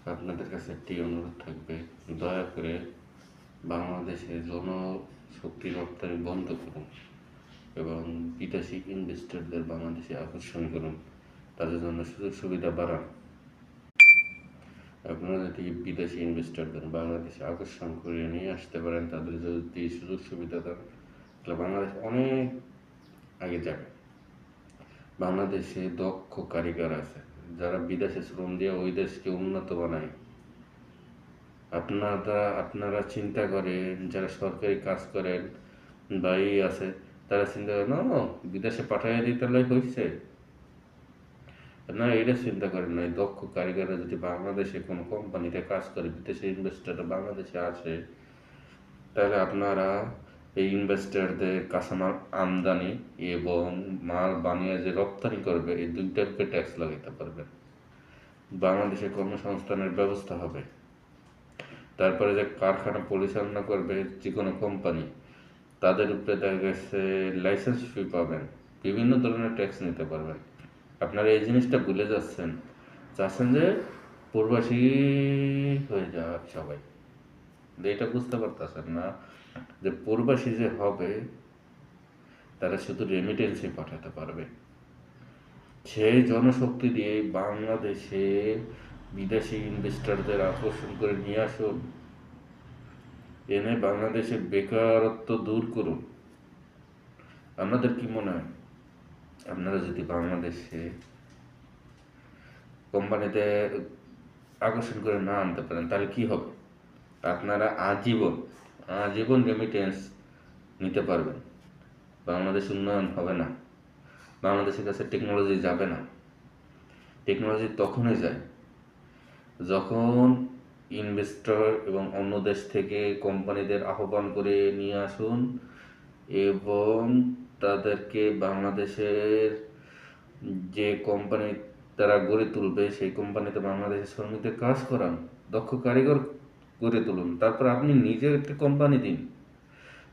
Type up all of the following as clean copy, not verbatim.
আপনাদের কাছে একটি অনুরোধ থাকবে, দয়া করে বাংলাদেশে জনশক্তি রপ্তানি বন্ধ করুন এবং বিদেশি ইনভেস্টরদের বাংলাদেশে আকর্ষণ করুন, তাদের জন্য সুযোগ সুবিধা বাড়ান। আপনারা যদি বিদেশি ইনভেস্টরদের বাংলাদেশে আকর্ষণ করে নিয়ে আসতে পারেন, তাদের যদি সুযোগ সুবিধা দেন, তাহলে বাংলাদেশ অনেক আগে যাবে। বাংলাদেশে দক্ষ কারিগর আছে, যারা বিদেশে শ্রম দিয়ে ওই দেশকে উন্নত বানায়। আপনারা চিন্তা করেন, যারা সরকারি কাজ করেন বা আছে, তারা চিন্তা করেন না বিদেশে পাঠাইয়া দিতে হয়েছে না, এটা চিন্তা করেন না। দক্ষ কারিগররা যদি বাংলাদেশে কোনো কোম্পানিতে কাজ করে, বিদেশি ইনভেস্টররা বাংলাদেশে আসে, তাহলে আপনারা এই ইনভেস্টরদের কাঁচামাল আমদানি এবং মাল বানিয়ে যে রপ্তানি করবে, এই দুইটার উপরে ট্যাক্স লাগাতে পারবেন। বাংলাদেশে কর্মসংস্থানের ব্যবস্থা হবে। তারপরে যে কারখানা পরিচালনা করবে যে কোনো কোম্পানি, তাদের উপরে দেখা গেছে লাইসেন্স ফি পাবেন, বিভিন্ন ধরনের ট্যাক্স নিতে পারবেন। আপনারা এই জিনিসটা ভুলে চাচ্ছেন যে প্রবাসী হয়ে যাওয়া সবাই, এটা বুঝতে পারতেছেন না যে প্রবাসী যে হবে তারা শুধু রেমিটেন্সই পাঠাতে পারবে। সেই জনশক্তি দিয়ে বাংলাদেশে বিদেশি ইনভেস্টরদের আকর্ষণ করে নিয়ে আসুন, এনে বাংলাদেশের বেকারত্ব দূর করুন। আপনাদের কি মনে হয়, আপনারা যদি বাংলাদেশে কোম্পানিতে আকর্ষণ করে না আনতে পারেন, তাহলে কি হবে? আপনারা আজীবন রেমিটেন্স নিতে পারবেন, বাংলাদেশ উন্নয়ন হবে না, বাংলাদেশের কাছে টেকনোলজি যাবে না। টেকনোলজি তখনই যায় যখন ইনভেস্টর এবং অন্য দেশ থেকে কোম্পানিদের আহ্বান করে নিয়ে আসুন এবং তাদেরকে বাংলাদেশের যে কোম্পানি তারা গড়ে তুলবে, সেই কোম্পানিতে বাংলাদেশের শ্রমিকদের কাজ করান, দক্ষ কারিগর গড়ে তুলুন। তারপর আপনি নিজে একটা কোম্পানি দিন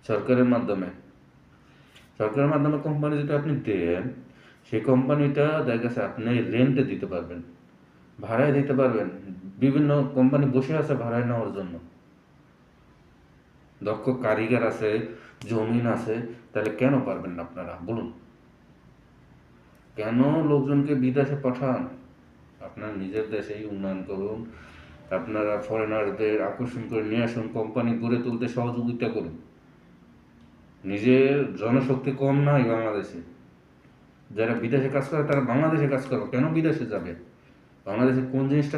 সরকারের মাধ্যমে। কোম্পানি যদি আপনি দেন, সেই কোম্পানিটা দেখা গেছে আপনি রেন্টে দিতে পারবেন, ভাড়ায় দিতে পারবেন। বিভিন্ন কোম্পানি বসে আছে ভাড়ায় নেওয়ার জন্য, দক্ষ কারিগর আছে, জমিন আছে, তাহলে কেন পারবেন না আপনারা বলুন? কেন লোকজনকে বিদেশে পাঠান? আপনার নিজের দেশেই উন্নয়ন করুন। আপনারা ফরেনারদের আকর্ষণ করে নিয়ে আসুন, কোম্পানি গড়ে তুলতে সহযোগিতা করুন। নিজের জনশক্তি কম নাই বাংলাদেশে, যারা বিদেশে কাজ করে তারা বাংলাদেশে কাজ করবে, কেন বিদেশে যাবে? বাংলাদেশে কোন জিনিসটা